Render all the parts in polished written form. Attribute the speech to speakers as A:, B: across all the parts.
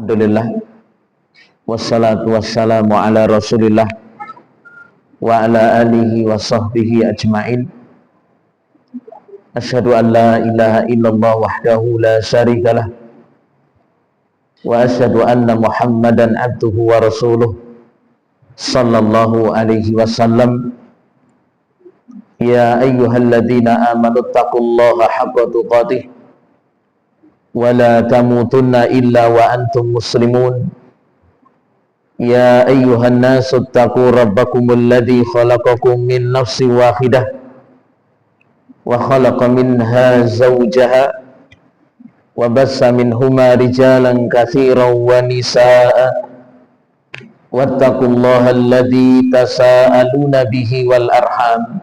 A: Alhamdulillah, wassalatu wassalamu ala rasulillah wa ala alihi wa sahbihi ajma'in. Asyhadu an la ilaha illallah wahdahu la syarikalah wa asyhadu anna muhammadan abduhu wa rasuluh sallallahu alaihi wasallam. Ya ayyuhalladzina amanu taqullaha haqqa tuqatih wa la tamutunna illa wa antum muslimun. Ya ayyuhan nasu taqu rabbakumul ladzi khalaqakum min nafsin wahidah wa khalaqa minha zawjaha wa bassa minhuma rijalan katsiran wa nisaa'a wattaqullaha alladzi tasaaluna bihi wal arham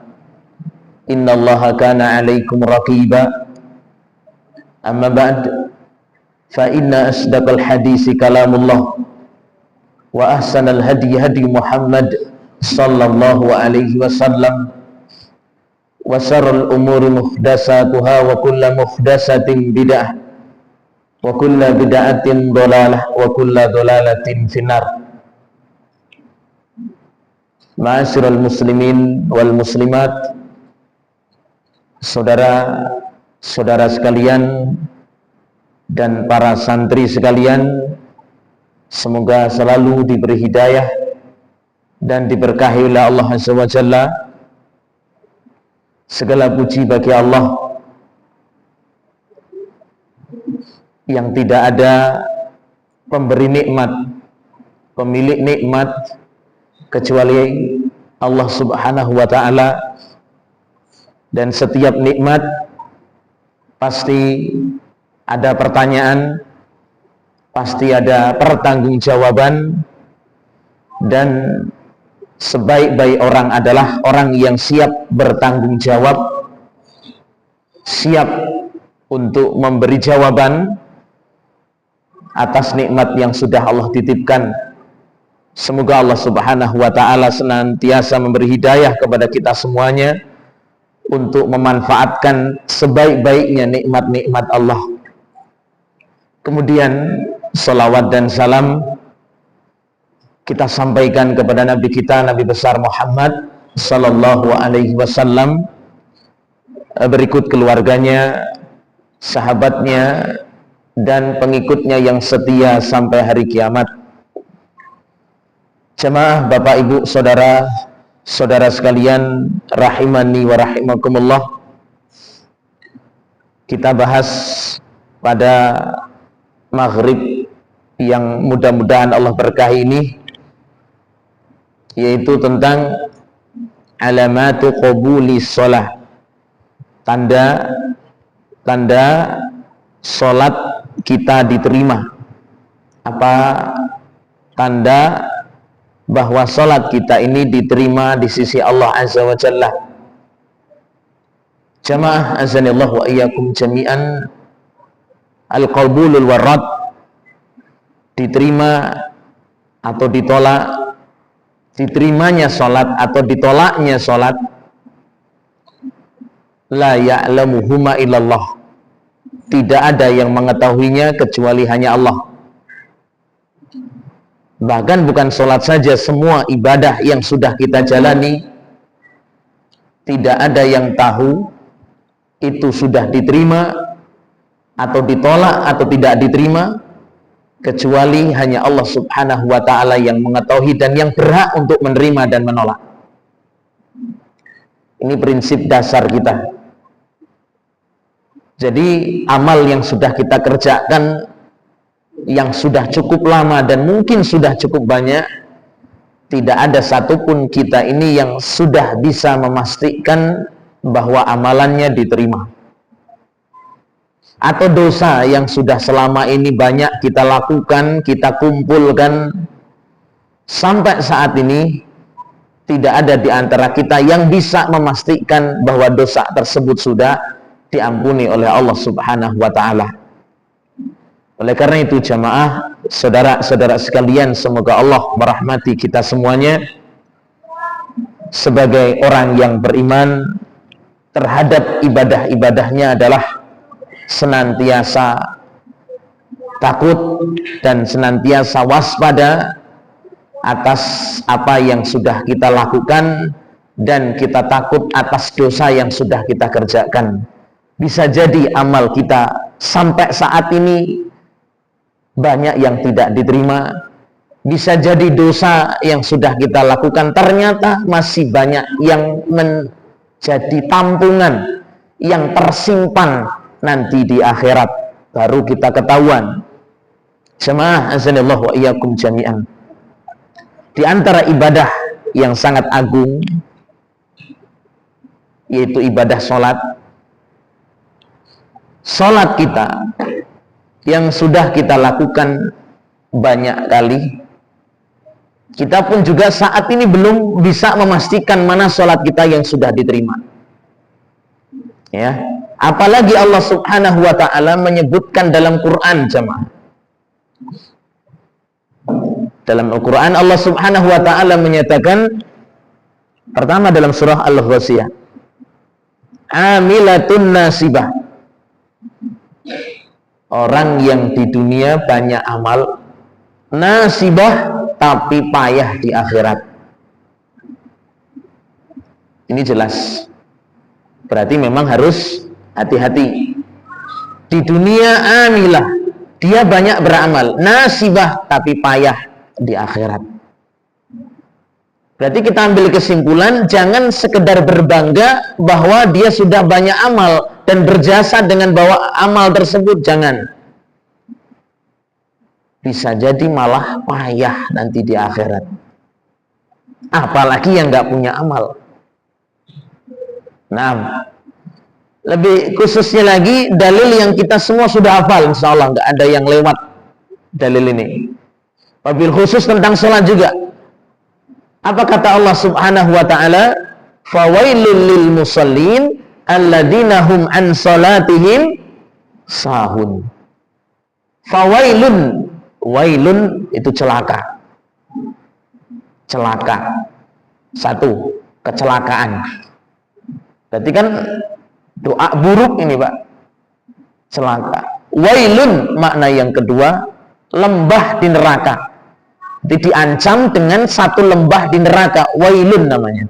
A: innallaha kana 'alaikum raqiba. Amma ba'd, fa inna asdaqal hadisi kalamullah wa ahsanal hadi hadi Muhammad sallallahu alaihi wasallam wa syarrul umuri muhdatsatuha wa kullu muhdatsatin bid'ah wa kullu bid'atin dhalalah wa kullu dhalalatin finnar. Ma'asyiral muslimin wal muslimat, saudara sekalian dan para santri sekalian, semoga selalu diberi hidayah dan diberkahi oleh Allah Azza wa Jalla. Segala puji bagi Allah yang tidak ada pemberi nikmat, pemilik nikmat kecuali Allah Subhanahu wa ta'ala. Dan setiap nikmat pasti ada pertanyaan, pasti ada pertanggungjawaban, dan sebaik-baik orang adalah orang yang siap bertanggung jawab, siap untuk memberi jawaban atas nikmat yang sudah Allah titipkan. Semoga Allah Subhanahu wa ta'ala senantiasa memberi hidayah kepada kita semuanya untuk memanfaatkan sebaik-baiknya nikmat-nikmat Allah. Kemudian salawat dan salam kita sampaikan kepada Nabi kita, Nabi besar Muhammad sallallahu alaihi wasallam, berikut keluarganya, sahabatnya, dan pengikutnya yang setia sampai hari kiamat. Jemaah, Bapak Ibu, saudara sekalian rahimani wa rahimakumullah, kita bahas pada maghrib yang mudah-mudahan Allah berkahi ini, yaitu tentang alamatu qabuli shalah, tanda salat kita diterima. Apa tanda bahwa salat kita ini diterima di sisi Allah Azza wa Jalla? Jamaah azanillahu wa iyyakum jami'an, al-qabulul warad, diterima atau ditolak, diterimanya salat atau ditolaknya salat, la ya'lamuhuma illallah, tidak ada yang mengetahuinya kecuali hanya Allah. Bahkan bukan sholat saja, semua ibadah yang sudah kita jalani, tidak ada yang tahu itu sudah diterima atau ditolak atau tidak diterima, kecuali hanya Allah Subhanahu wa ta'ala yang mengetahui dan yang berhak untuk menerima dan menolak. Ini prinsip dasar kita. Jadi amal yang sudah kita kerjakan, yang sudah cukup lama dan mungkin sudah cukup banyak, tidak ada satupun kita ini yang sudah bisa memastikan bahwa amalannya diterima. Atau dosa yang sudah selama ini banyak kita lakukan, kita kumpulkan, sampai saat ini tidak ada di antara kita yang bisa memastikan bahwa dosa tersebut sudah diampuni oleh Allah Subhanahu wa ta'ala. Oleh karena itu jamaah, saudara-saudara sekalian, semoga Allah merahmati kita semuanya. Sebagai orang yang beriman terhadap ibadah-ibadahnya adalah senantiasa takut dan senantiasa waspada atas apa yang sudah kita lakukan, dan kita takut atas dosa yang sudah kita kerjakan. Bisa jadi amal kita sampai saat ini banyak yang tidak diterima. Bisa jadi dosa yang sudah kita lakukan ternyata masih banyak yang menjadi tampungan, yang tersimpan nanti di akhirat baru kita ketahuan. Jemaah azanillahu wa iyyakum jami'an. Di antara ibadah yang sangat agung yaitu ibadah sholat. Sholat kita yang sudah kita lakukan banyak kali, kita pun juga saat ini belum bisa memastikan mana sholat kita yang sudah diterima. Ya, apalagi Allah Subhanahu wa Ta'ala menyebutkan dalam Quran, jemaah. Dalam Al-Quran Allah Subhanahu wa Ta'ala menyatakan, pertama dalam surah Al-Ghashiyah, amilatun nasibah, orang yang di dunia banyak amal, nasibah tapi payah di akhirat. Ini jelas, berarti memang harus hati-hati. Di dunia amilah, dia banyak beramal, nasibah tapi payah di akhirat. Berarti kita ambil kesimpulan, jangan sekedar berbangga bahwa dia sudah banyak amal dan berjasa dengan bawa amal tersebut, jangan. Bisa jadi malah payah nanti di akhirat. Apalagi yang nggak punya amal. Nah, lebih khususnya lagi dalil yang kita semua sudah hafal, insya Allah nggak ada yang lewat dalil ini. Wabil khusus tentang sholat juga. Apa kata Allah Subhanahu wa Ta'ala? Fawailul lil musallin alladzina hum an salatihim sahun. Fawailun, wailun itu celaka. Celaka. Satu, kecelakaan. Berarti kan doa buruk ini, Pak. Celaka. Wailun makna yang kedua, lembah di neraka. Jadi diancam dengan satu lembah di neraka, wailun namanya.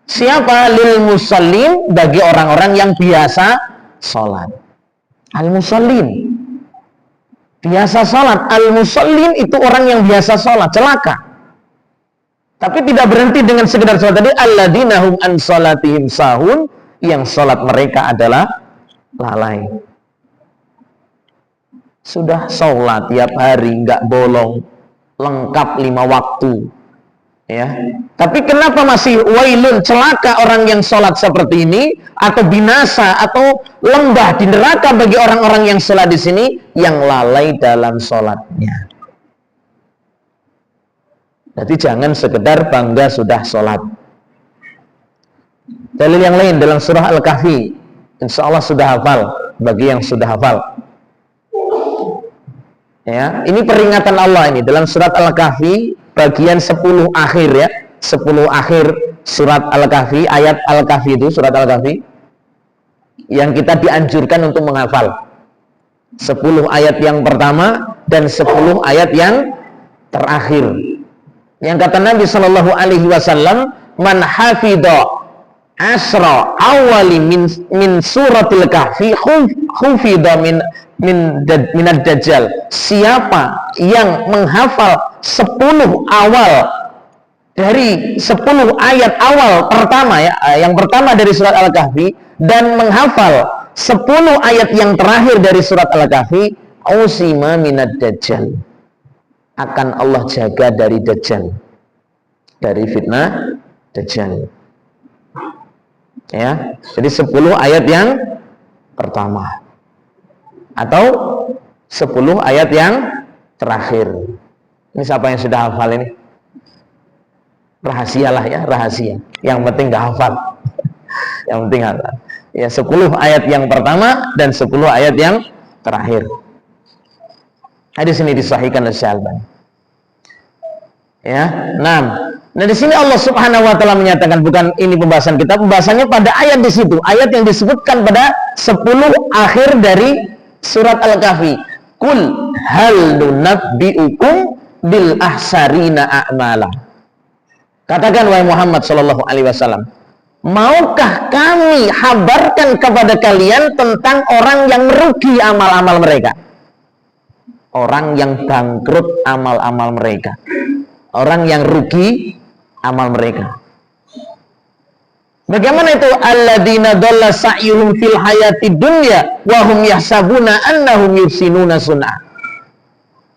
A: Siapa? Lil musallin, bagi orang-orang yang biasa sholat. Al musallin, biasa sholat. Al musallin itu orang yang biasa sholat, celaka. Tapi tidak berhenti dengan sekedar sholat tadi. Alladzina hum an sholatihim sahun, yang sholat mereka adalah lalai. Sudah sholat tiap hari, nggak bolong, lengkap 5 waktu, ya. Tapi kenapa masih wailun, celaka orang yang sholat seperti ini, atau binasa atau lembah di neraka bagi orang-orang yang sholat di sini yang lalai dalam sholatnya. Jadi jangan sekedar bangga sudah sholat. Dalil yang lain dalam surah Al-Kahfi, insya Allah sudah hafal bagi yang sudah hafal. Ya, ini peringatan Allah ini dalam surat Al-Kahfi bagian 10 akhir, ya. 10 akhir surat Al-Kahfi, ayat Al-Kahfi itu surat Al-Kahfi yang kita dianjurkan untuk menghafal. 10 ayat yang pertama dan 10 ayat yang terakhir. Yang kata Nabi sallallahu alaihi wasallam, "Man hafidha asra awali min suratil kahfi khufidha minad dajjal." Siapa yang menghafal 10 awal dari 10 ayat awal pertama, ya, yang pertama dari surat Al-Kahfi, dan menghafal 10 ayat yang terakhir dari surat Al-Kahfi, usima minad dajjal, akan Allah jaga dari dajjal, dari fitnah dajjal. Ya, jadi 10 ayat yang pertama atau 10 ayat yang terakhir. Ini siapa yang sudah hafal ini? Rahasialah, ya, rahasia. Yang penting dah hafal. Yang penting hafal. Ya, 10 ayat yang pertama dan 10 ayat yang terakhir. Hadis ini disahihkan oleh Syalban. Ya, 6. Nah, di sini Allah Subhanahu wa Ta'ala menyatakan, bukan ini pembahasan kita, pembahasannya pada ayat di situ, ayat yang disebutkan pada 10 akhir dari surat Al-Kahfi. Kul, hal nunabbi'ukum bil ahsarina a'mala. Katakan wahai Muhammad sallallahu alaihi wasallam, maukah kami habarkan kepada kalian tentang orang yang merugi amal-amal mereka? Orang yang bangkrut amal-amal mereka. Orang yang rugi amal mereka. Bagaimana itu? Alladzina dhalla sa'yuhum fil hayatid dunya wa hum yahsabuna annahum yuhsinuna sun'a.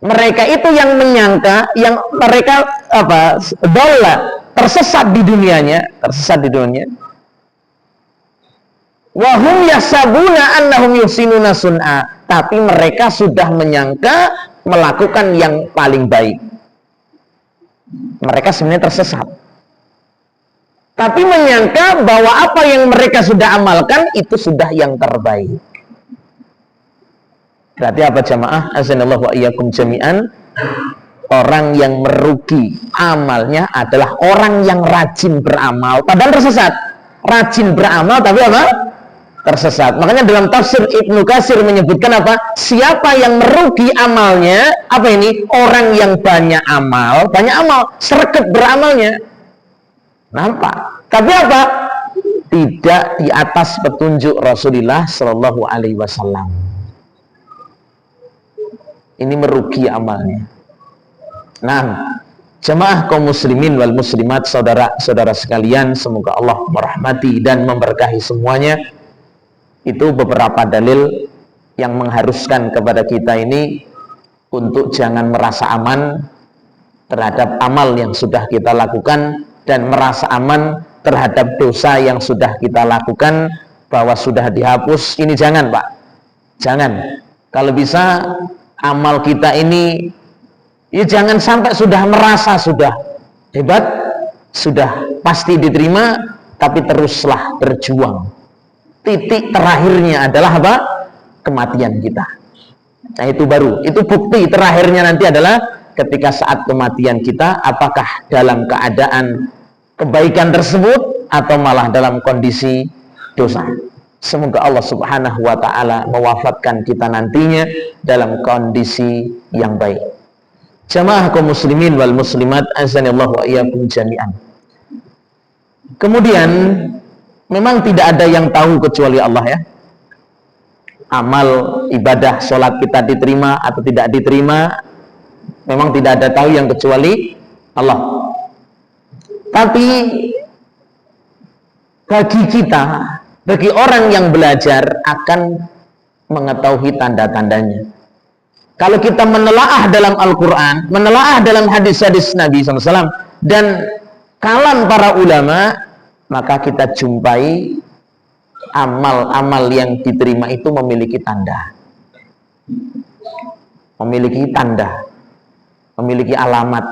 A: Mereka itu yang menyangka, yang mereka dhalla, tersesat di dunianya, wa hum yahsabuna annahum yuhsinuna sun'a. Tapi mereka sudah menyangka melakukan yang paling baik. Mereka sebenarnya tersesat. Tapi menyangka bahwa apa yang mereka sudah amalkan itu sudah yang terbaik. Berarti apa jamaah? Azanallahu wa iyyakum jami'an. Orang yang merugi amalnya adalah orang yang rajin beramal padahal tersesat. Rajin beramal tapi apa? Tersesat. Makanya dalam tafsir Ibnu Katsir menyebutkan apa? Siapa yang merugi amalnya, apa ini? Orang yang banyak amal, sregep beramalnya. Nampak? Tapi apa? Tidak di atas petunjuk Rasulullah Shallallahu Alaihi Wasallam. Ini merugi amalnya. Nah, jemaah kaum muslimin wal muslimat, saudara-saudara sekalian, semoga Allah merahmati dan memberkahi semuanya. Itu beberapa dalil yang mengharuskan kepada kita ini untuk jangan merasa aman terhadap amal yang sudah kita lakukan dan merasa aman terhadap dosa yang sudah kita lakukan bahwa sudah dihapus. Ini jangan, Pak. Jangan. Kalau bisa amal kita ini ya jangan sampai sudah merasa sudah hebat, sudah pasti diterima, tapi teruslah berjuang. Titik terakhirnya adalah apa? Kematian kita. Nah itu baru, itu bukti terakhirnya nanti adalah ketika saat kematian kita, apakah dalam keadaan kebaikan tersebut atau malah dalam kondisi dosa. Semoga Allah subhanahu wa ta'ala mewafatkan kita nantinya dalam kondisi yang baik. Jamaah kaum muslimin wal muslimat, azanillahu wa iyyakum jami'an. Kemudian memang tidak ada yang tahu kecuali Allah ya. Amal ibadah sholat kita diterima atau tidak diterima, memang tidak ada tahu yang kecuali Allah. Tapi bagi kita, bagi orang yang belajar akan mengetahui tanda-tandanya. Kalau kita menelaah dalam Al-Quran, menelaah dalam hadis-hadis Nabi SAW, dan kalam para ulama, maka kita jumpai amal-amal yang diterima itu memiliki tanda. Memiliki tanda. Memiliki alamat.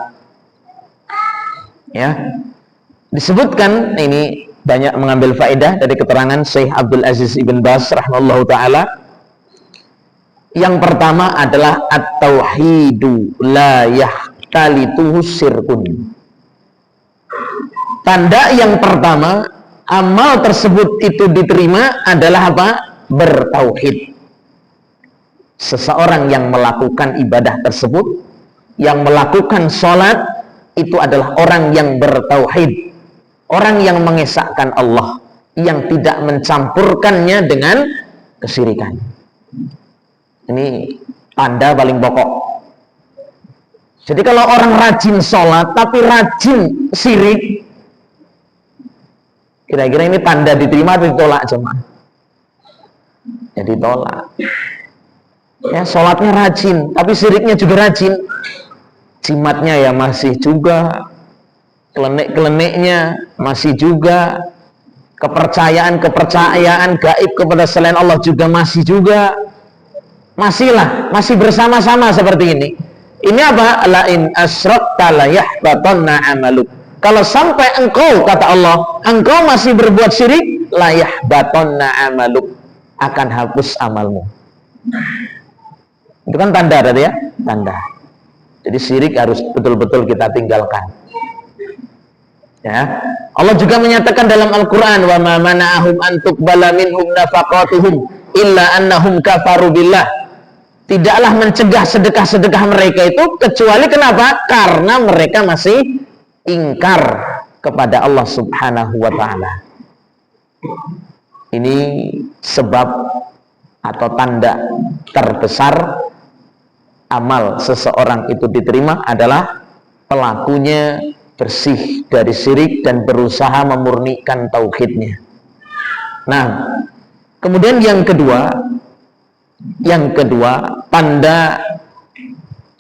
A: Ya. Disebutkan, ini banyak mengambil faedah dari keterangan Syekh Abdul Aziz Ibn Baz rahimahullahu ta'ala. Yang pertama adalah at-tauhidu la yahtalituhu syirkun. Tanda yang pertama, amal tersebut itu diterima adalah apa? Bertauhid. Seseorang yang melakukan ibadah tersebut, yang melakukan sholat, itu adalah orang yang bertauhid. Orang yang mengesahkan Allah, yang tidak mencampurkannya dengan kesyirikan. Ini tanda paling pokok. Jadi kalau orang rajin sholat tapi rajin syirik, kira-kira ini tanda diterima atau ditolak jemaah? Ya ditolak. Ya sholatnya rajin, tapi syiriknya juga rajin. Jimatnya ya masih juga, kelenek-keleneknya masih juga, kepercayaan gaib kepada selain Allah juga masih juga. Masih bersama-sama seperti ini. Ini apa? La in asyrakta la yahbatanna amaluk. Kalau sampai engkau, kata Allah, engkau masih berbuat syirik, la yahbatanna amaluk, akan hapus amalmu. Itu kan tanda tadi ya, tanda. Jadi syirik harus betul-betul kita tinggalkan. Ya. Allah juga menyatakan dalam Al-Qur'an, wa ma mana'ahum an tuqbala minhum nafaqatuhum illa annahum kafaru billah. tidaklah mencegah sedekah-sedekah mereka itu, kecuali kenapa? Karena mereka masih ingkar kepada Allah Subhanahu wa ta'ala. Ini sebab atau tanda terbesar amal seseorang itu diterima adalah pelakunya bersih dari syirik dan berusaha memurnikan tauhidnya. Nah, kemudian yang kedua, tanda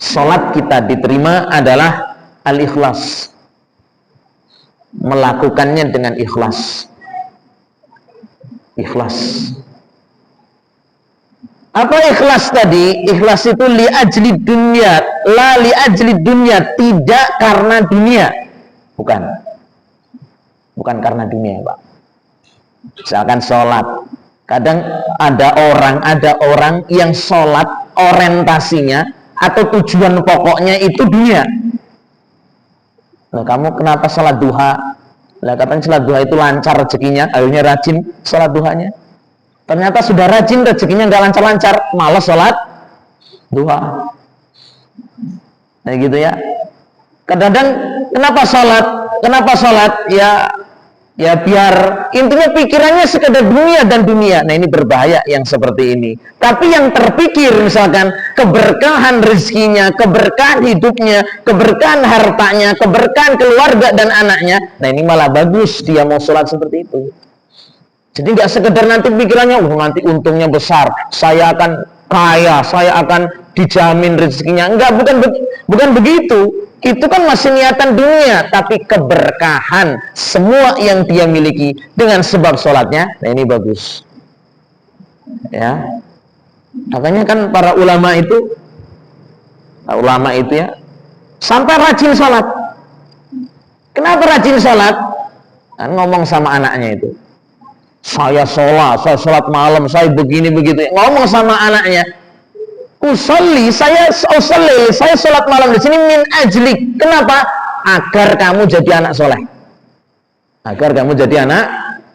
A: sholat kita diterima adalah al-ikhlas. Melakukannya dengan ikhlas. Ikhlas. Apa ikhlas tadi? Ikhlas itu li ajli dunya, la li ajli dunya, tidak karena dunia. Bukan karena dunia, Pak. Misalkan sholat, kadang ada orang yang sholat orientasinya atau tujuan pokoknya itu dunia. Nah, kamu kenapa sholat duha? Nah, katanya sholat duha itu lancar rezekinya, akhirnya rajin sholat duhanya. Ternyata sudah rajin, rezekinya nggak lancar-lancar, malas sholat duha. Nah gitu ya. Kadang-kadang kenapa sholat? Ya biar intinya pikirannya sekedar dunia dan dunia. Nah ini berbahaya yang seperti ini. Tapi yang terpikir misalkan keberkahan rezekinya, keberkahan hidupnya, keberkahan hartanya, keberkahan keluarga dan anaknya. Nah ini malah bagus dia mau sholat seperti itu. Jadi nggak sekedar nanti pikirannya, nanti untungnya besar, saya akan kaya, saya akan dijamin rezekinya. Enggak, bukan begitu. Itu kan masih niatan dunia, tapi keberkahan semua yang dia miliki dengan sebab sholatnya, nah ini bagus. Ya, makanya kan para ulama itu ya sampai rajin sholat. Kenapa rajin sholat? Kan ngomong sama anaknya itu, saya sholat malam, saya begini begitu. Ngomong sama anaknya, saya sholat malam di sini min ajlik. Kenapa? Agar kamu jadi anak soleh. Agar kamu jadi anak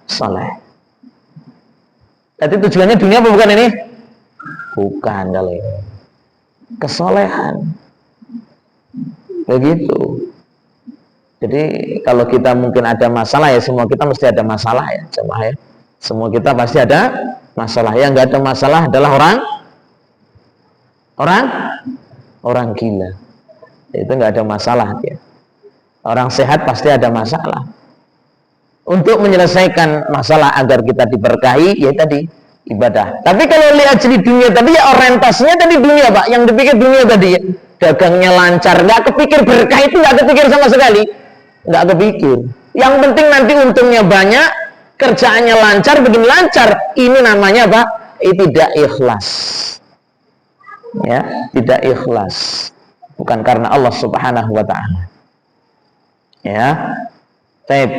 A: soleh. Jadi tujuannya dunia apa bukan ini? Bukan kalau ini. Kesolehan. Begitu. Jadi kalau kita mungkin ada masalah ya, semua kita mesti ada masalah ya, jemaah ya. Semua kita pasti ada masalah. Yang nggak ada masalah adalah orang gila. Itu nggak ada masalah dia. Orang sehat pasti ada masalah. Untuk menyelesaikan masalah agar kita diberkahi, ya tadi ibadah. Tapi kalau lihat jadi dunia tadi ya orientasinya tadi dunia, Pak. Yang dipikir dunia tadi ya, dagangnya lancar, nggak kepikir berkah itu nggak kepikir sama sekali, nggak kepikir. Yang penting nanti untungnya banyak, kerjaannya lancar, begini lancar. Ini namanya apa? Tidak ikhlas. Ya, tidak ikhlas. Bukan karena Allah Subhanahu wa ta'ala. Ya. Baik.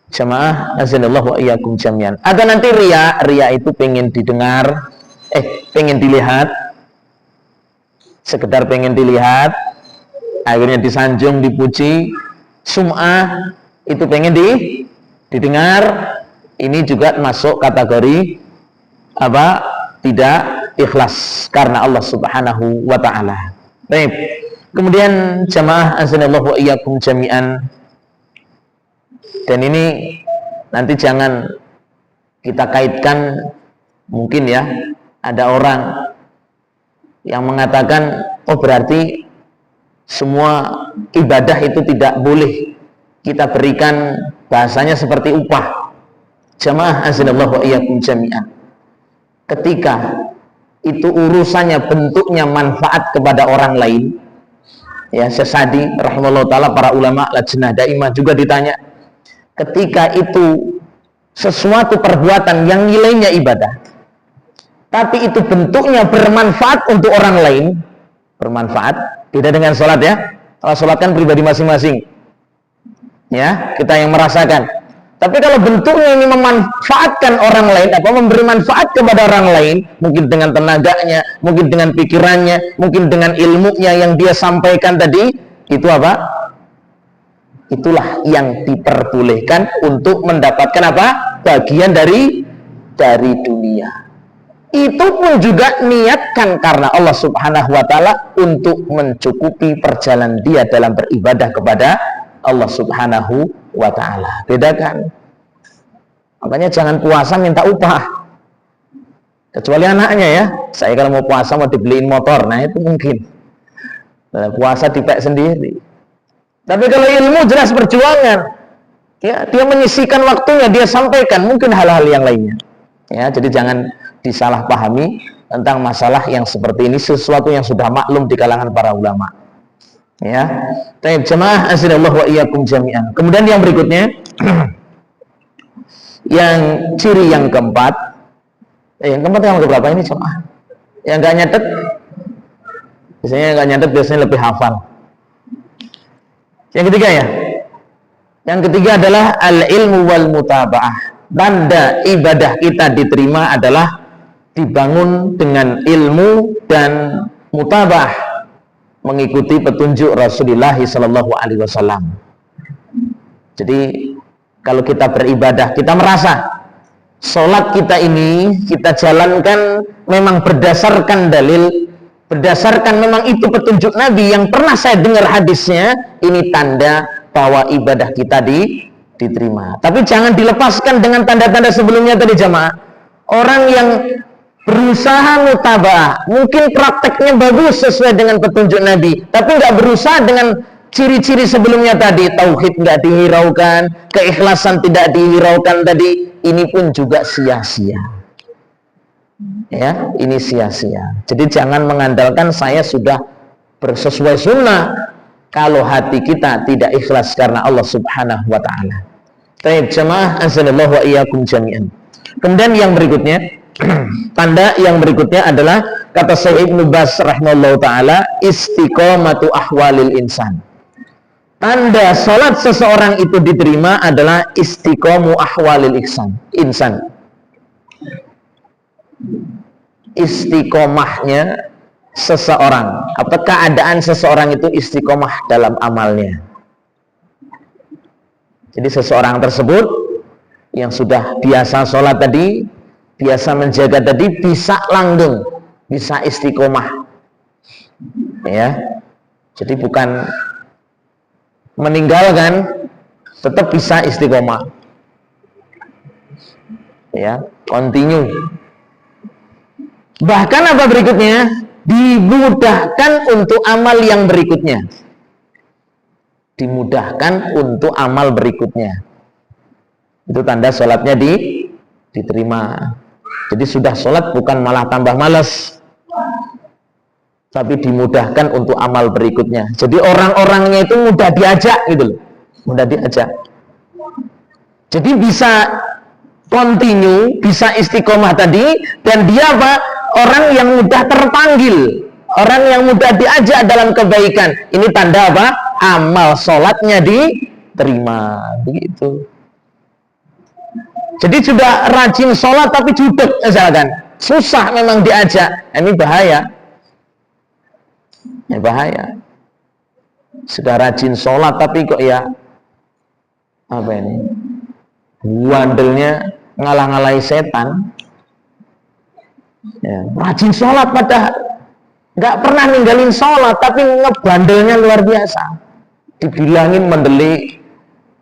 A: Jamaah azanallahu wa iyyakum jami'an. Ada nanti riya itu pengen didengar, pengen dilihat. Sekedar pengen dilihat, akhirnya disanjung, dipuji. Sum'ah itu pengen didengar. Ini juga masuk kategori apa? Tidak ikhlas karena Allah Subhanahu wa ta'ala. Baik. Kemudian jamaah azanallahu wa iyyakum jami'an. Dan ini nanti jangan kita kaitkan, mungkin ya ada orang yang mengatakan, oh berarti semua ibadah itu tidak boleh kita berikan bahasanya seperti upah. Jamaah azanallahu wa iyyakum jami'an. Ketika itu urusannya bentuknya manfaat kepada orang lain, ya Syekh rahimahullah ta'ala, para ulama lajnah daimah juga ditanya, ketika itu sesuatu perbuatan yang nilainya ibadah, tapi itu bentuknya bermanfaat untuk orang lain, bermanfaat, beda dengan sholat ya. Kalau sholat kan pribadi masing-masing, ya kita yang merasakan. Tapi kalau bentuknya ini memanfaatkan orang lain, memberi manfaat kepada orang lain, mungkin dengan tenaganya, mungkin dengan pikirannya, mungkin dengan ilmunya yang dia sampaikan tadi, itu apa? Itulah yang diperbolehkan untuk mendapatkan apa? Bagian dari dunia. itu pun juga niatkan karena Allah Subhanahu wa taala untuk mencukupi perjalanan dia dalam beribadah kepada Allah Subhanahu wa taala. Bedakan. Makanya jangan puasa minta upah. Kecuali anaknya ya. Saya kalau mau puasa mau dibeliin motor, nah itu mungkin. Nah, puasa dipek sendiri. Tapi kalau ilmu jelas perjuangan. Ya, dia menyisihkan waktunya, dia sampaikan mungkin hal-hal yang lainnya. Ya, jadi jangan disalahpahami tentang masalah yang seperti ini, sesuatu yang sudah maklum di kalangan para ulama. Ya, baik jemaah azanallahu wa iyyakum jami'an. Kemudian yang berikutnya, yang ciri yang keempat, yang keberapa ini jemaah? Yang nggak nyatet, biasanya nggak nyatet biasanya lebih hafal. Yang ketiga ya, yang ketiga adalah al-ilmu wal mutaba'ah. Tanda ibadah kita diterima adalah dibangun dengan ilmu dan mutabah, mengikuti petunjuk Rasulullah sallallahu alaihi wasallam. Jadi kalau kita beribadah, kita merasa sholat kita ini kita jalankan memang berdasarkan dalil, berdasarkan memang itu petunjuk Nabi yang pernah saya dengar hadisnya, ini tanda bahwa ibadah kita diterima. Tapi jangan dilepaskan dengan tanda-tanda sebelumnya tadi jamaah. Orang yang berusaha mutabah, mungkin prakteknya bagus sesuai dengan petunjuk Nabi, tapi nggak berusaha dengan ciri-ciri sebelumnya tadi, tauhid nggak dihiraukan, keikhlasan tidak dihiraukan tadi, ini pun juga sia-sia. Ya, ini sia-sia. Jadi jangan mengandalkan saya sudah bersesuai sunnah kalau hati kita tidak ikhlas karena Allah Subhanahu wa taala. Baik jemaah azanallahu wa iyyakum jami'an. Kemudian yang berikutnya, tanda yang berikutnya adalah kata Syekh Ibnu Baz rahimahullahu taala, istiqomatu ahwalil insan. Tanda salat seseorang itu diterima adalah istiqomu ahwalil insan. Istiqomahnya seseorang, apa keadaan seseorang itu istiqomah dalam amalnya. Jadi seseorang tersebut yang sudah biasa sholat tadi, biasa menjaga tadi, bisa langgeng, bisa istiqomah. Ya, jadi bukan meninggalkan, tetap bisa istiqomah. Ya, continue. Bahkan apa berikutnya? Dimudahkan untuk amal yang berikutnya. Dimudahkan untuk amal berikutnya. Itu tanda sholatnya diterima. Jadi sudah sholat bukan malah tambah malas, tapi dimudahkan untuk amal berikutnya. Jadi orang-orangnya itu mudah diajak gitu loh, mudah diajak. Jadi bisa continue, bisa istiqomah tadi, dan dia apa? Orang yang mudah terpanggil, orang yang mudah diajak dalam kebaikan. Ini tanda apa? Amal sholatnya diterima, begitu. Jadi sudah rajin sholat tapi judek misalkan, susah memang diajak, ini bahaya. Ini bahaya. Sudah rajin sholat tapi kok ya apa ini? Wandelnya ngalah-ngalahi setan. Ya, rajin sholat padahal nggak pernah ninggalin sholat tapi ngebandelnya luar biasa. Dibilangin mendelik,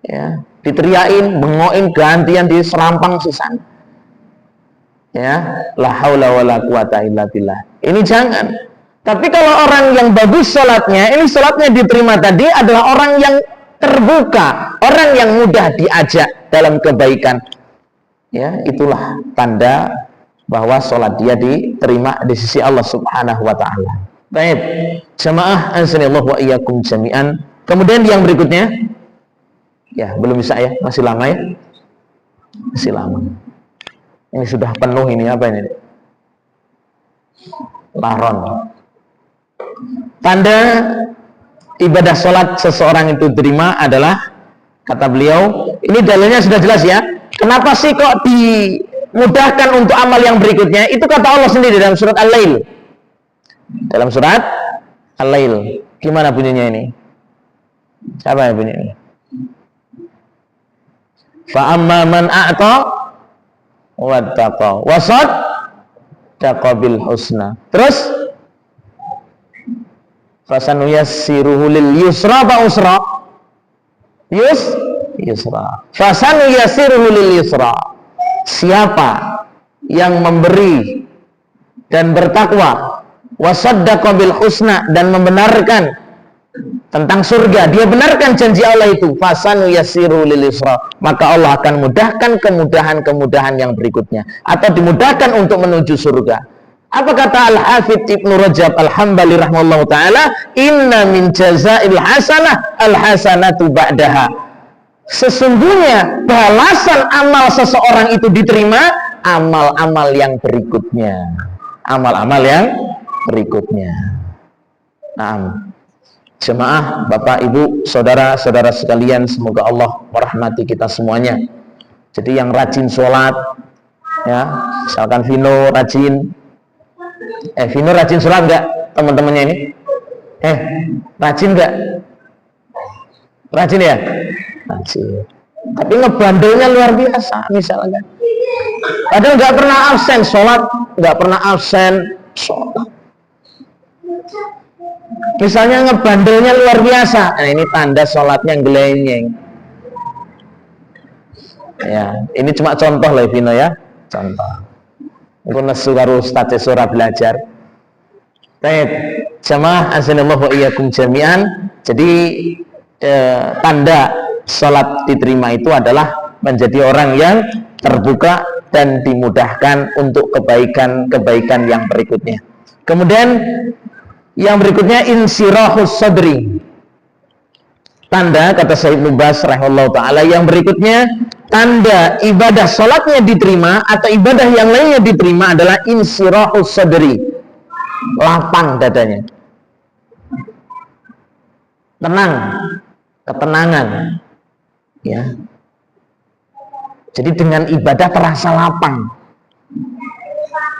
A: ya, diteriakin, bengokin, gantian di serampang sisan. Ya, la haula wala quwata illa billah. Ini jangan. Tapi kalau orang yang bagus sholatnya, ini sholatnya diterima tadi adalah orang yang terbuka, orang yang mudah diajak dalam kebaikan. Ya, itulah tanda bahwa sholat dia diterima di sisi Allah Subhanahu wa taala. Baik, jamaah azanillahu wa iyyakum jami'an. Kemudian yang berikutnya, ya belum bisa ya, masih lama ya, masih lama. Ini sudah penuh ini apa ini? Laron. Tanda ibadah sholat seseorang itu terima adalah, kata beliau, ini dalilnya sudah jelas ya. Kenapa sih kok dimudahkan untuk amal yang berikutnya? Itu kata Allah sendiri dalam surat Al-Lail. Dalam surat Al-Lail. Gimana bunyinya ini? Siapa yang bunyi ini? Fa amma man a'ta wattaqa wa bil husna. Terus fasanuyassiruhu lil yusra ba usra? Yusra. Fasanuyassiruhu lil yusra. Siapa yang memberi dan bertakwa, wasaddaqa bil husna, dan membenarkan tentang surga, dia benarkan janji Allah itu, fasanuyassiruhu lil yusra, maka Allah akan mudahkan kemudahan-kemudahan yang berikutnya, atau dimudahkan untuk menuju surga. Apa kata Al-Hafidz Ibnu Rajab Al-Hambali rahimahullahu taala? Inna min jazail hasanah al-hasanatu ba'daha. Sesungguhnya balasan amal seseorang itu diterima amal-amal yang berikutnya. Amal-amal yang berikutnya. Nah, jemaah, Bapak, Ibu, saudara-saudara sekalian, semoga Allah merahmati kita semuanya. Jadi yang rajin sholat, ya, misalkan Vino rajin sholat enggak teman-temannya ini? Rajin enggak? Rajin ya? Rajin. Tapi ngebandelnya luar biasa misalnya. Padahal enggak pernah absen sholat, enggak pernah absen sholat. Misalnya ngebandelnya luar biasa. Nah, ini tanda sholatnya gelenyeng. Ya, ini cuma contoh lah Vino ya, contoh. Aku nesu karo Ustaz Sura belajar. Baik, jamaah azanallahu wa iyyakum jami'an. Jadi tanda salat diterima itu adalah menjadi orang yang terbuka dan dimudahkan untuk kebaikan-kebaikan yang berikutnya. Kemudian yang berikutnya insirahus sadri. Tanda, kata Syekh Ibnu Baz rahimahullahu taala, yang berikutnya tanda ibadah salatnya diterima atau ibadah yang lainnya diterima adalah insirahus sadri, lapang dadanya, tenang, ketenangan, ya. Jadi dengan ibadah terasa lapang,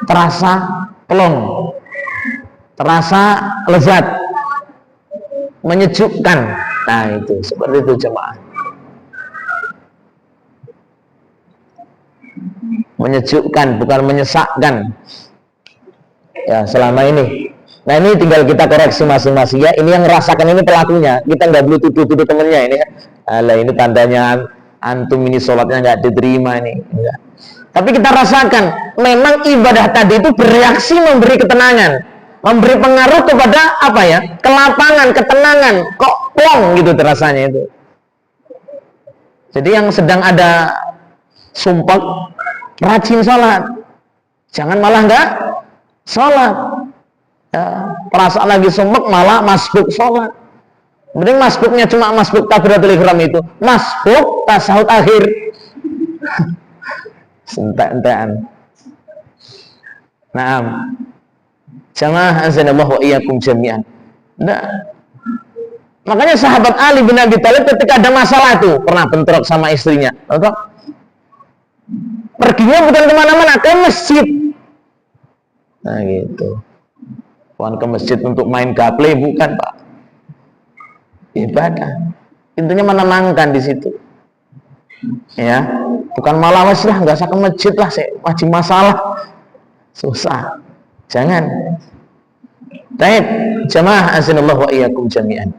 A: terasa plong, terasa lezat, menyejukkan. Nah, itu seperti itu jemaah. Menyejukkan, bukan menyesakkan. Ya, selama ini. Nah, ini tinggal kita koreksi masing-masing ya. Ini yang merasakan ini pelakunya. Kita nggak perlu tuduh-tuduh temennya ini. Alah, ini tandanya antum ini sholatnya nggak diterima ini. Enggak. Tapi kita rasakan, memang ibadah tadi itu bereaksi memberi ketenangan, memberi pengaruh kepada apa ya? Kelapangan, ketenangan. Kok plong gitu terasanya itu. Jadi yang sedang ada sumpek, rajin sholat, jangan malah enggak sholat. Ya, perasaan lagi sumpek malah masbuk sholat. Mending masbuknya cuma masbuk takbiratul ihram itu, masbuk tasahud akhir. Sentak-entakan. Nah, jamaah azanallahu wa iyyakum jami'an. Nah, makanya sahabat Ali bin Abi Thalib ketika ada masalah tuh pernah bentrok sama istrinya, perginya bukan kemana-mana, ke masjid. Nah gitu, bukan ke masjid untuk main gaple, bukan Pak, ibadah. Intinya menenangkan di situ, ya, bukan malah wes lah nggak usah ke masjid lah, saya wajib masalah, susah, jangan. Baik, jamaah azanallahu wa iyyakum jami'an.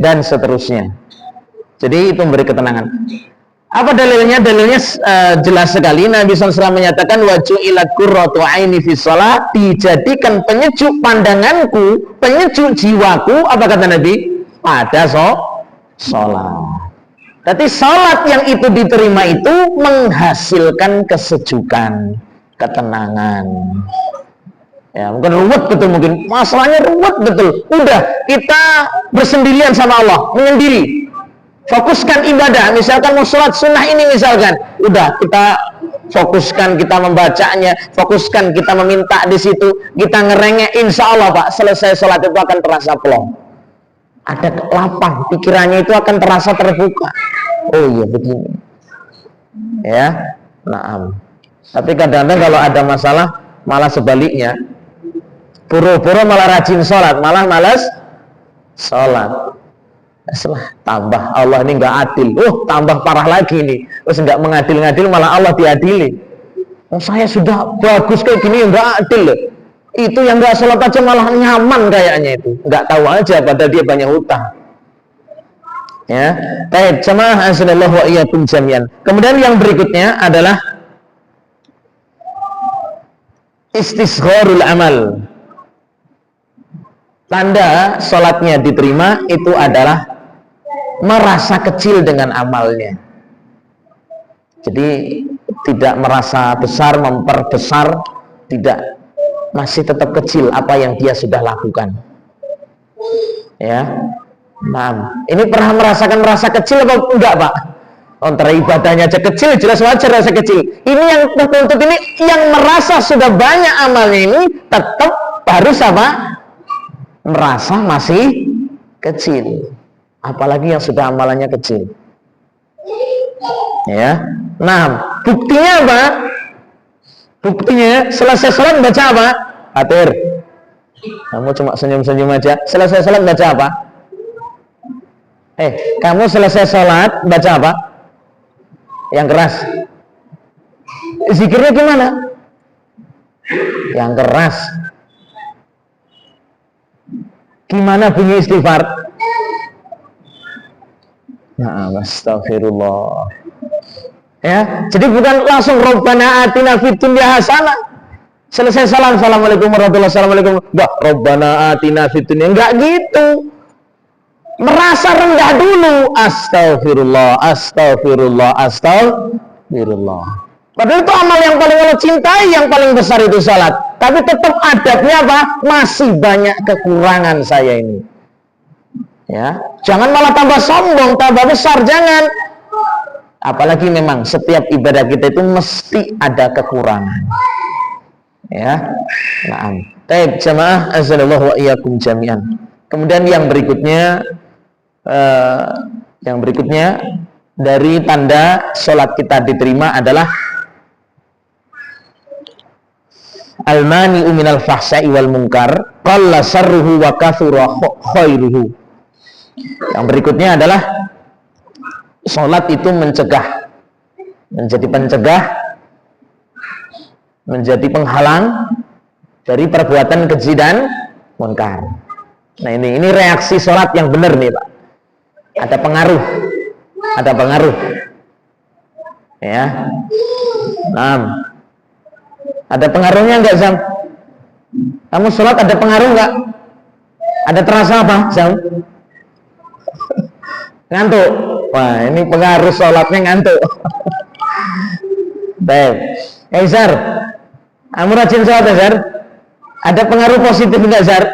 A: Dan seterusnya. Jadi itu memberi ketenangan. Apa dalilnya? Dalilnya jelas sekali. Nabi SAW menyatakan waju'ilat qurratu aini fi shalah, dijadikan penyejuk pandanganku, penyejuk jiwaku, apa kata Nabi? Pada sholat. Berarti sholat yang itu diterima itu menghasilkan kesejukan, ketenangan. Ya, mungkin ruwet betul, mungkin masalahnya ruwet betul. Udah, kita bersendirian sama Allah, menyendiri. Fokuskan ibadah, misalkan mau sholat sunnah ini misalkan. Udah, kita fokuskan, kita membacanya, fokuskan, kita meminta di situ, kita ngerengek, insya Allah Pak, selesai sholat itu akan terasa plong. Ada lapang, pikirannya itu akan terasa terbuka. Oh iya begini. Ya, naam. Tapi kadang-kadang kalau ada masalah, malah sebaliknya. Buru-buru malah rajin sholat, malah malas sholat. Setelah tambah, Allah ini nggak adil. Tambah parah lagi nih. Terus nggak mengadil-ngadil, malah Allah diadili. Oh, saya sudah bagus kayak gini, enggak adil loh. Itu yang enggak sholat aja malah nyaman kayaknya itu. Enggak tahu aja padahal dia banyak hutang. Ya, baik, jamaah azanallahu wa iyyakum jami'an. Kemudian yang berikutnya adalah istisgharul amal. Tanda sholatnya diterima itu adalah merasa kecil dengan amalnya. Jadi tidak merasa besar, memperbesar, tidak, masih tetap kecil apa yang dia sudah lakukan. Ya, nah, ini pernah merasakan merasa kecil atau enggak, Pak? Antara ibadahnya aja kecil, jelas wajar rasa kecil. Ini yang tertuntut ini, yang merasa sudah banyak amalnya ini tetap harus apa? Merasa masih kecil. Apalagi yang sudah amalannya kecil. Ya, nah, buktinya apa? Buktinya selesai sholat baca apa? Atir. Kamu cuma senyum-senyum aja. Selesai sholat baca apa? Kamu selesai sholat baca apa? Yang keras. Zikirnya gimana? Yang keras. Gimana bunyi istighfar? Ya, astagfirullah. Ya, jadi bukan langsung Rabbana atina fid dunya hasanah. Selesai salam, assalamualaikum warahmatullahi wabarakatuh. Enggak, Rabbana atina fid dunya, enggak gitu. Merasa rendah dulu. Astagfirullah, astagfirullah, astagfirullah. Padahal itu amal yang paling Allah cintai, yang paling besar itu salat. Tapi tetap adabnya apa? Masih banyak kekurangan saya ini. Ya, jangan malah tambah sombong, tambah besar, jangan. Apalagi memang setiap ibadah kita itu mesti ada kekurangan. Ya, nah, baik jamaah azanallahu wa iyyakum jami'an. Kemudian yang berikutnya dari tanda sholat kita diterima adalah al-mani'u minal fahsya'i wal munkar qalla sarruhu wa kathura khairuhu. Yang berikutnya adalah sholat itu mencegah, menjadi pencegah, menjadi penghalang dari perbuatan keji dan munkar. Nah, ini reaksi sholat yang benar nih, Pak. Ada pengaruh, ya. Nah, ada pengaruhnya enggak, Zam? Kamu sholat ada pengaruh enggak? Ada terasa apa, Zam? Ngantuk. Wah, ini pengaruh sholatnya ngantuk. Baik. Zar, kamu rajin sholat ya, Zar? Ada pengaruh positif enggak, Zar?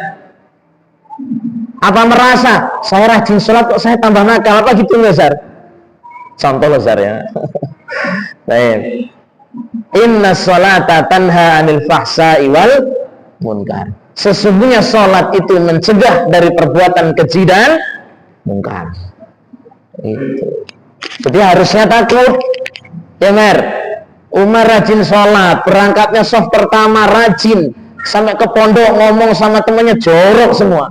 A: Apa merasa saya rajin sholat kok saya tambah nakal, apa gitu enggak, Zar? Contoh Zar ya. Baik. Inna sholata tanha anil fahsya'i wal munkar. Sesungguhnya sholat itu mencegah dari perbuatan keji dan munkar. Itu. Jadi harusnya takut. Ya, Mer. Umar rajin sholat, berangkatnya soft pertama rajin, sampai ke pondok ngomong sama temannya jorok semua.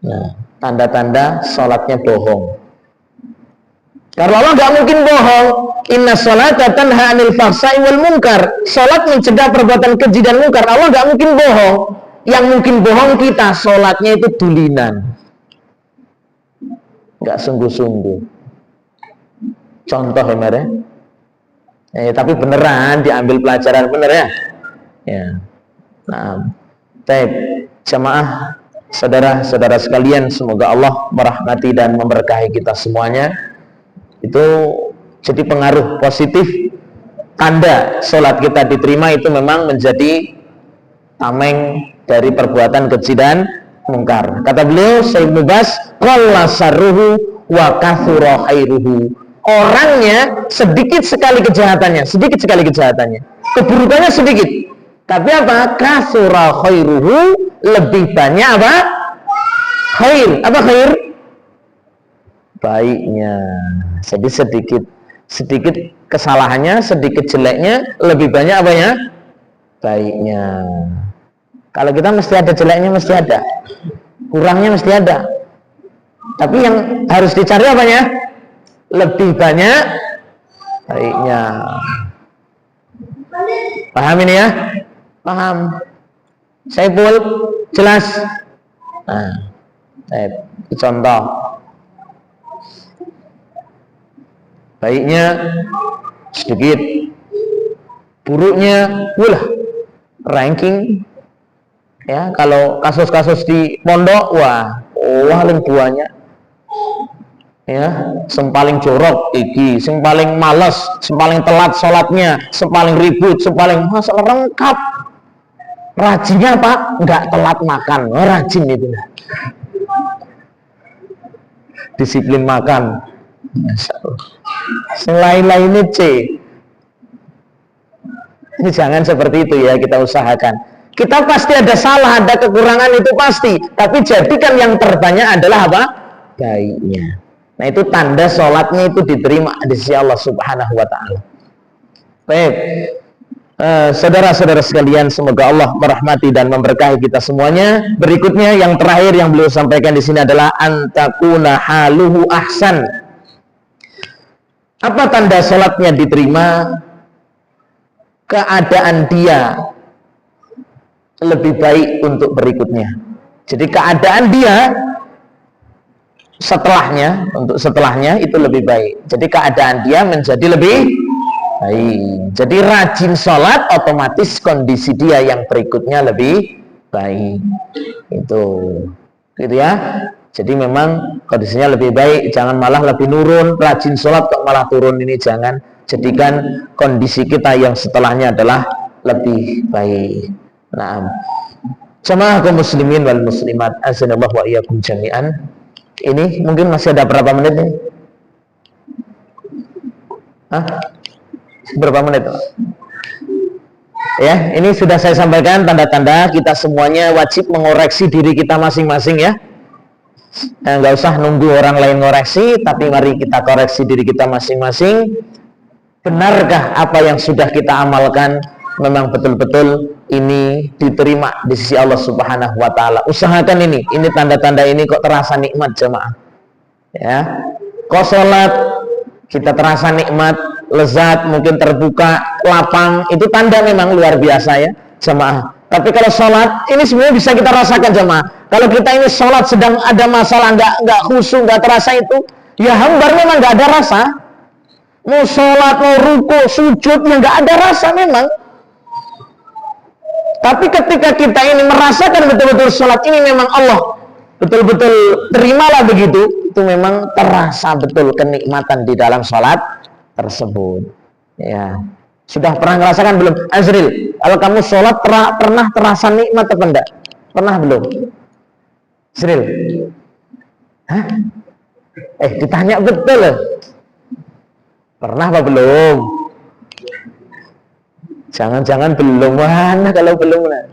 A: Nah, tanda-tanda sholatnya bohong. Karena Allah nggak mungkin bohong. Inna sholata tanha anil fahsya'i wal munkar. Sholat mencegah perbuatan keji dan munkar. Allah nggak mungkin bohong. Yang mungkin bohong kita, sholatnya itu dulinan, nggak sungguh-sungguh. Contoh ya, Mer. Tapi beneran diambil pelajaran bener ya. Ya. Nah, baik jamaah, saudara-saudara sekalian, semoga Allah merahmati dan memberkahi kita semuanya. Itu jadi pengaruh positif. Tanda sholat kita diterima itu memang menjadi tameng dari perbuatan keji dan munkar. Kata beliau, Syekh Mubas, qalla sarruhu wa kathura khairuhu. Orangnya sedikit sekali kejahatannya, keburukannya sedikit. Tapi apa? Kathura khairuhu, lebih banyak apa? Khair. Apa khair? Baiknya. Jadi sedikit kesalahannya, sedikit jeleknya, lebih banyak apanya? Baiknya. Kalau kita mesti ada jeleknya, mesti ada, kurangnya mesti ada. Tapi yang harus dicari apanya? Lebih banyak baiknya. Paham ini ya? Paham. Saiful, jelas? Nah, contoh. Baiknya sedikit, buruknya, ranking. Ya, kalau kasus-kasus di pondok, paling banyak. Ya, sing paling jorok iki, sing paling malas, sing paling telat sholatnya, sing paling ribut, sing paling masalah lengkap. Rajinnya Pak, nggak telat makan, rajin itu. Disiplin makan. Lain-lainnya C. Ini jangan seperti itu ya, kita usahakan. Kita pasti ada salah, ada kekurangan itu pasti. Tapi jadikan yang terbanyak adalah apa? Baiknya. Nah itu tanda sholatnya itu diterima di sisi Allah Subhanahu wa ta'ala. Baik, saudara-saudara sekalian, semoga Allah merahmati dan memberkahi kita semuanya. Berikutnya yang terakhir yang beliau sampaikan di sini adalah antakuna haluhu ahsan. Apa tanda sholatnya diterima? Keadaan dia lebih baik untuk berikutnya. Jadi keadaan dia setelahnya itu lebih baik. Jadi keadaan dia menjadi lebih baik. Jadi rajin sholat, otomatis kondisi dia yang berikutnya lebih baik. Itu gitu ya. Jadi memang kondisinya lebih baik. Jangan malah lebih nurun. Rajin sholat kok malah turun, ini jangan. Jadikan kondisi kita yang setelahnya adalah lebih baik. Nah, jamaah kaum muslimin wal muslimat, azanallahu wa iyyakum jami'an. Ini mungkin masih ada berapa menit nih? Berapa menit? Ya, ini sudah saya sampaikan tanda-tanda kita semuanya wajib mengoreksi diri kita masing-masing ya. Nggak usah nunggu orang lain ngoreksi, tapi mari kita koreksi diri kita masing-masing. Benarkah apa yang sudah kita amalkan memang betul-betul ini diterima di sisi Allah Subhanahu wa ta'ala? Usahakan ini tanda-tanda ini kok terasa nikmat jemaah. Ya. Kok sholat kita terasa nikmat, lezat, mungkin terbuka, lapang, itu tanda memang luar biasa ya jemaah. Tapi kalau sholat ini sebenarnya bisa kita rasakan jemaah. Kalau kita ini sholat sedang ada masalah, nggak khusyuk, nggak terasa itu, ya hambar memang nggak ada rasa. Mau sholat, mau ruku, sujud, ya nggak ada rasa memang. Tapi ketika kita ini merasakan betul-betul sholat ini memang Allah betul-betul terimalah begitu, itu memang terasa betul kenikmatan di dalam sholat tersebut. Ya, sudah pernah merasakan belum, Azril? Kalau kamu sholat pernah terasa nikmat atau enggak? Pernah belum, Azril? Hah? Ditanya betul. Pernah apa belum? Jangan-jangan belum, mana kalau belum lah.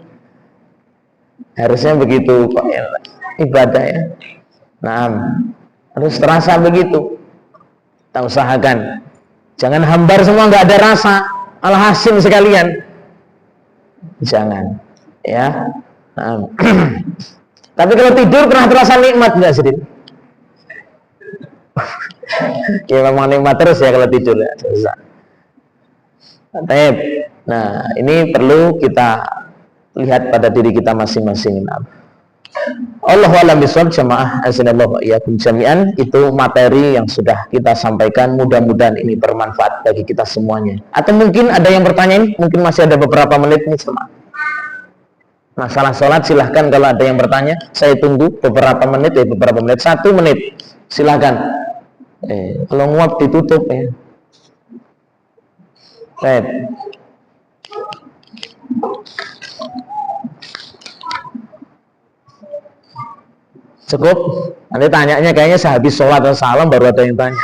A: Harusnya begitu Pak ya, ibadah ya. Nah, harus terasa begitu. Kita usahakan. Jangan hambar semua nggak ada rasa, alhasil sekalian. Jangan, ya. Nah. Tapi kalau tidur pernah terasa nikmat nggak sih? Ya memang nikmat terus ya kalau tidur ya. Nah, ini perlu kita lihat pada diri kita masing-masing. Allahu a'lam bishawab, jamaah azanallahu wa iyyakum jami'an. Itu materi yang sudah kita sampaikan, mudah-mudahan ini bermanfaat bagi kita semuanya. Atau mungkin ada yang bertanya, mungkin masih ada beberapa menit nih jemaah. Masalah sholat silahkan, kalau ada yang bertanya saya tunggu beberapa menit, 1 menit silahkan. Kalau nguap ditutup ya. Baik. Cukup? Nanti tanyanya kayaknya sehabis sholat atau salam baru ada yang tanya.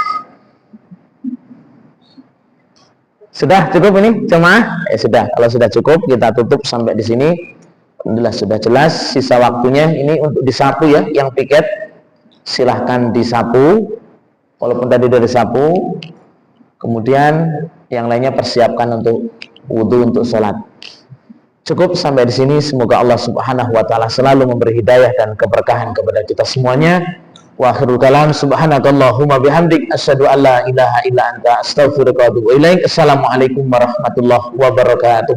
A: Sudah cukup ini jemaah? Sudah. Kalau sudah cukup kita tutup sampai di sini. Alhamdulillah sudah jelas. Sisa waktunya ini untuk disapu ya. Yang piket silahkan disapu. Walaupun tadi sudah disapu. Kemudian yang lainnya persiapkan untuk wudu untuk sholat. Cukup sampai di sini. Semoga Allah Subhanahu wa ta'ala selalu memberi hidayah dan keberkahan kepada kita semuanya. Wa akhirul kalam subhanakallahumma bihamdik asyhadu an la ilaha illa anta astaghfiruka wa atubu ilaik. Assalamualaikum warahmatullahi wabarakatuh.